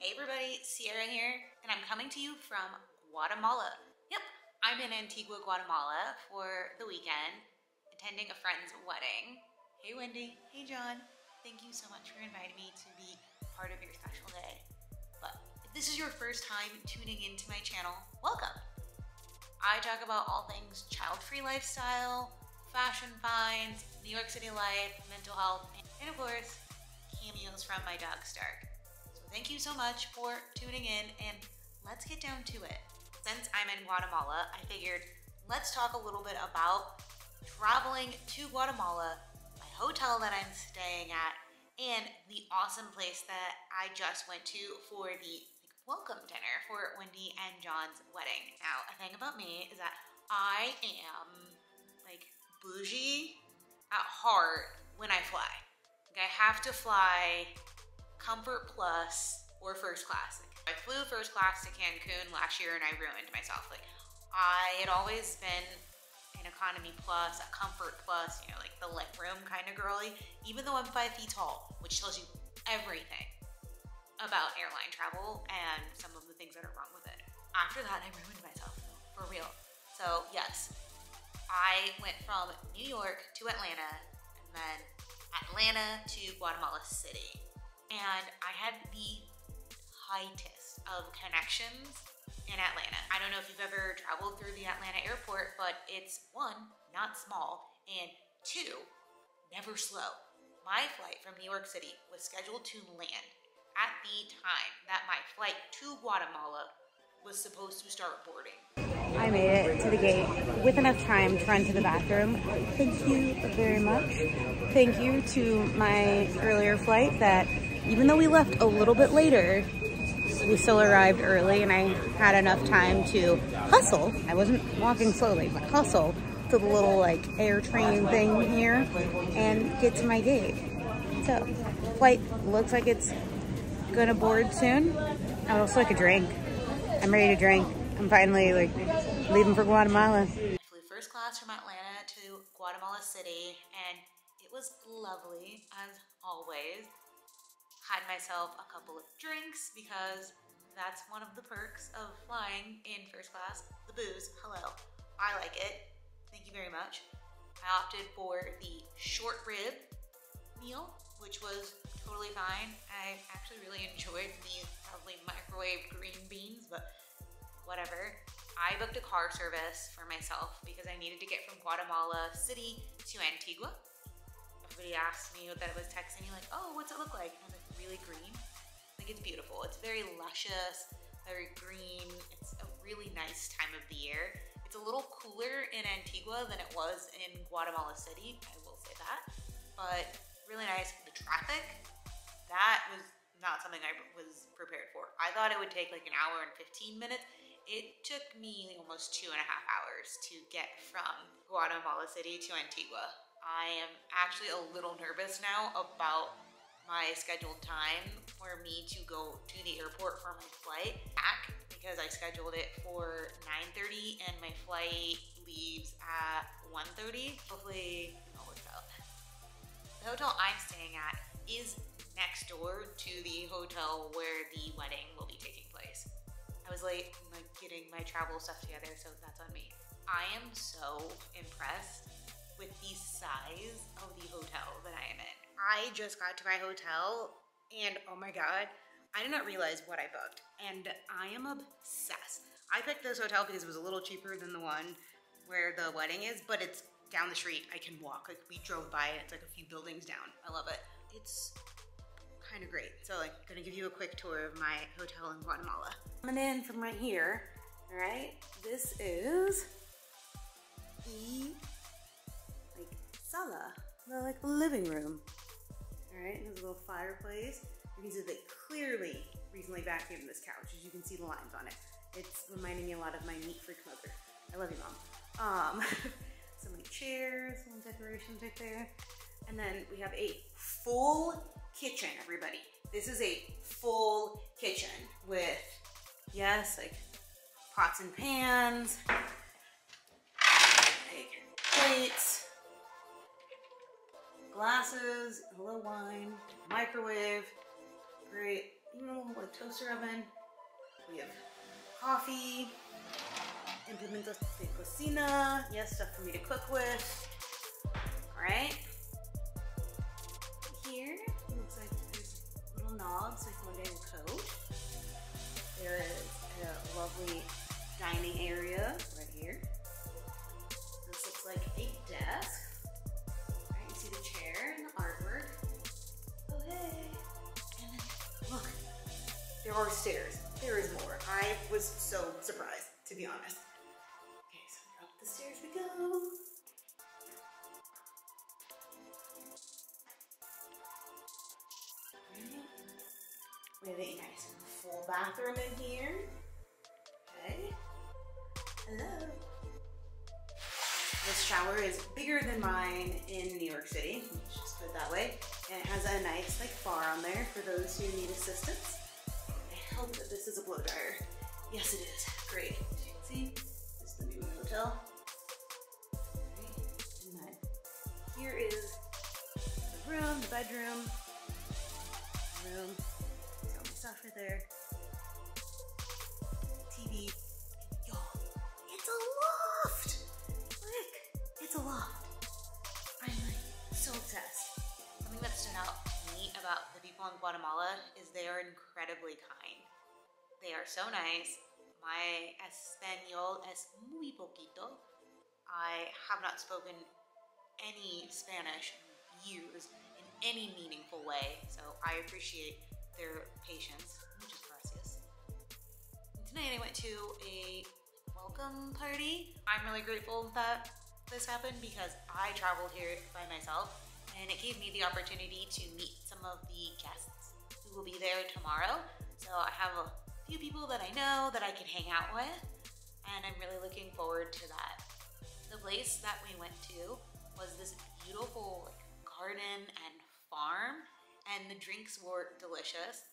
Hey everybody, Sierra here, and I'm coming to you from Guatemala. Yep, I'm in Antigua, Guatemala for the weekend, attending a friend's wedding. Hey Wendy, hey John, thank you so much for inviting me to be part of your special day. But if this is your first time tuning into my channel, welcome. I talk about all things child-free lifestyle, fashion finds, New York City life, mental health, and of course, cameos from my dog Stark. Thank you so much for tuning in, and let's get down to it. Since I'm in Guatemala, I figured let's talk a little bit about traveling to Guatemala, my hotel that I'm staying at, and the awesome place that I just went to for the welcome dinner for Wendy and John's wedding. Now, a thing about me is that I am bougie at heart when I fly. I have to fly Comfort Plus or first class. I flew first class to Cancun last year and I ruined myself. I had always been an economy plus, a comfort plus, the leg room kind of girly, even though I'm 5 feet tall, which tells you everything about airline travel and some of the things that are wrong with it. After that, I ruined myself, for real. So yes, I went from New York to Atlanta and then Atlanta to Guatemala City. And I had the tightest of connections in Atlanta. I don't know if you've ever traveled through the Atlanta airport, but it's one, not small, and two, never slow. My flight from New York City was scheduled to land at the time that my flight to Guatemala was supposed to start boarding. I made it to the gate with enough time to run to the bathroom. Thank you very much. Thank you to my earlier flight that even though we left a little bit later, we still arrived early and I had enough time to hustle. I wasn't walking slowly, but hustle to the little air train thing here and get to my gate. So, flight looks like it's gonna board soon. I would also like a drink. I'm ready to drink. I'm finally leaving for Guatemala. I flew first class from Atlanta to Guatemala City and it was lovely as always. Had myself a couple of drinks because that's one of the perks of flying in first class. The booze, hello. I like it. Thank you very much. I opted for the short rib meal, which was totally fine. I actually really enjoyed the probably microwave green beans, but whatever. I booked a car service for myself because I needed to get from Guatemala City to Antigua. Everybody asked me that I was texting me oh, what's it look like? And I was really green. It's beautiful. It's very luscious, very green. It's a really nice time of the year. It's a little cooler in Antigua than it was in Guatemala City, I will say that. But really nice. The traffic, that was not something I was prepared for. I thought it would take an hour and 15 minutes. It took me almost 2.5 hours to get from Guatemala City to Antigua. I am actually a little nervous now about my scheduled time for me to go to the airport for my flight back because I scheduled it for 9:30 and my flight leaves at 1:30. Hopefully it all works out. The hotel I'm staying at is next door to the hotel where the wedding will be taking place. I was late getting my travel stuff together, so that's on me. I am so impressed with the size of the hotel that I am in. I just got to my hotel and oh my God, I did not realize what I booked and I am obsessed. I picked this hotel because it was a little cheaper than the one where the wedding is, but it's down the street. I can walk, we drove by it. It's a few buildings down. I love it. It's kind of great. So gonna give you a quick tour of my hotel in Guatemala. Coming in from right here, all right? This is the sala, the living room. All right, there's a little fireplace. You can see they clearly recently vacuumed this couch, as you can see the lines on it. It's reminding me a lot of my neat freak mother. I love you, Mom. So many chairs, some decorations right there. And then we have a full kitchen, everybody. This is a full kitchen with, yes, pots and pans, plates, glasses, a little wine, microwave, great even a little like toaster oven. We have coffee, implementos de cocina, yes, stuff for me to cook with. All right. Here, it looks like there's little knobs like one day in coat. There is a lovely dining area right here. This looks like a desk. Right, you see the chair and the artwork. Oh, hey. And then, look, there are stairs. There is more. I was so surprised, to be honest. Okay, so up the stairs we go. We have a nice full bathroom in here. Okay. Hello. This shower is bigger than mine in New York City. Let's just put it that way. And it has a nice like bar on there for those who need assistance. I hope that this is a blow dryer. Yes, it is. Great. As you can see, this is the new hotel. Okay. And then here is the room, the bedroom, room. Got my stuff right there. TV. Y'all, it's a loft! Look, it's a loft. I'm like so obsessed. Something that stood out to me about the people in Guatemala is they are incredibly kind. They are so nice. My Espanol es muy poquito. I have not spoken any Spanish in years in any meaningful way, so I appreciate their patience. Muchas gracias. And tonight I went to a welcome party. I'm really grateful that this happened because I traveled here by myself and it gave me the opportunity to meet some of the guests who will be there tomorrow. So I have a few people that I know that I can hang out with, and I'm really looking forward to that. The place that we went to was this beautiful like garden and farm, and the drinks were delicious.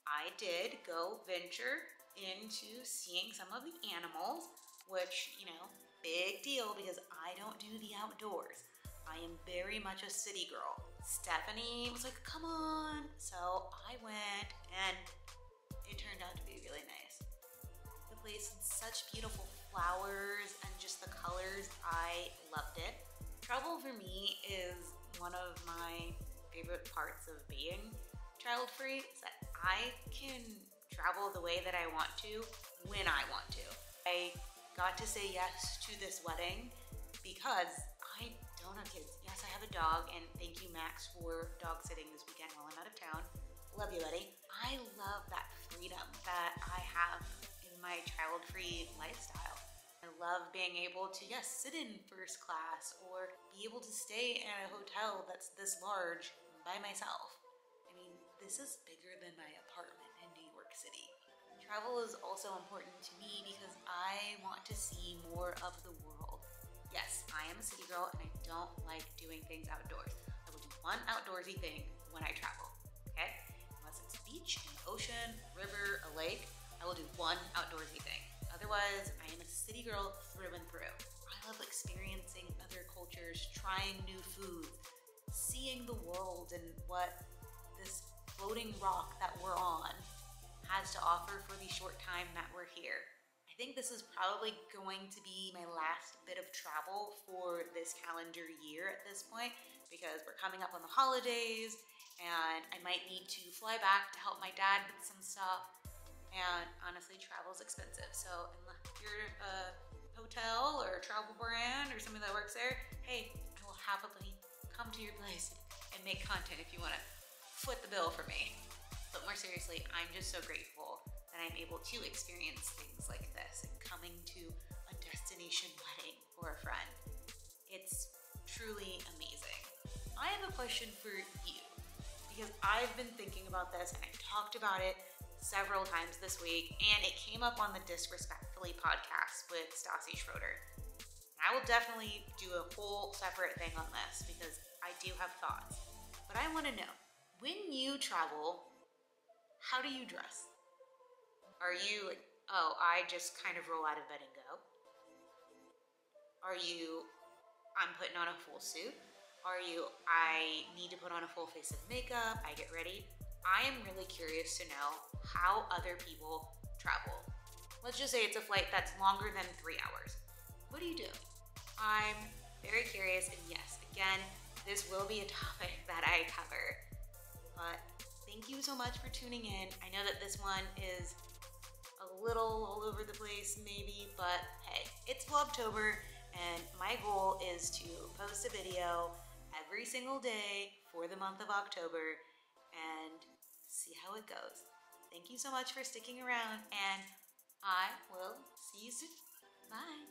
I did go venture into seeing some of the animals, which, you know, big deal because I don't do the outdoors. I am very much a city girl. Stephanie was like, come on. So I went and it turned out to be really nice. The place had such beautiful flowers and just the colors. I loved it. Travel for me is one of my favorite parts of being child-free, is that I can travel the way that I want to when I want to. I got to say yes to this wedding because I don't have kids. Yes, I have a dog, and thank you, Max, for dog sitting this weekend while I'm out of town. Love you, Eddie. I love that freedom that I have in my child-free lifestyle. I love being able to, yes, sit in first class or be able to stay in a hotel that's this large by myself. I mean, this is bigger than my apartment in New York City. Travel is also important to me because I want to see more of the world. Yes, I am a city girl and I don't like doing things outdoors. I will do one outdoorsy thing when I travel, okay? Unless it's a beach, an ocean, river, a lake, I will do one outdoorsy thing. Otherwise, I am a city girl through and through. I love experiencing other cultures, trying new foods, seeing the world and what this floating rock that we're on has to offer for the short time that we're here. I think this is probably going to be my last bit of travel for this calendar year at this point because we're coming up on the holidays and I might need to fly back to help my dad with some stuff. And honestly, travel's expensive. So unless you're a hotel or a travel brand or somebody that works there, hey, I will happily come to your place and make content if you want to foot the bill for me. But more seriously, I'm just so grateful that I'm able to experience things like this and coming to a destination wedding for a friend. It's truly amazing. I have a question for you because I've been thinking about this and I've talked about it several times this week, and it came up on the Disrespectfully podcast with Stassi Schroeder. I will definitely do a whole separate thing on this because I do have thoughts. But I want to know, when you travel, how do you dress? Are you like, oh, I just kind of roll out of bed and go? Are you, I'm putting on a full suit? Are you, I need to put on a full face of makeup, I get ready? I am really curious to know how other people travel. Let's just say it's a flight that's longer than 3 hours. What do you do? I'm very curious, and yes, again, this will be a topic that I cover. But thank you so much for tuning in. I know that this one is a little all over the place maybe, but hey, it's Vlogtober, and my goal is to post a video every single day for the month of October and see how it goes. Thank you so much for sticking around, and I will see you soon. Bye.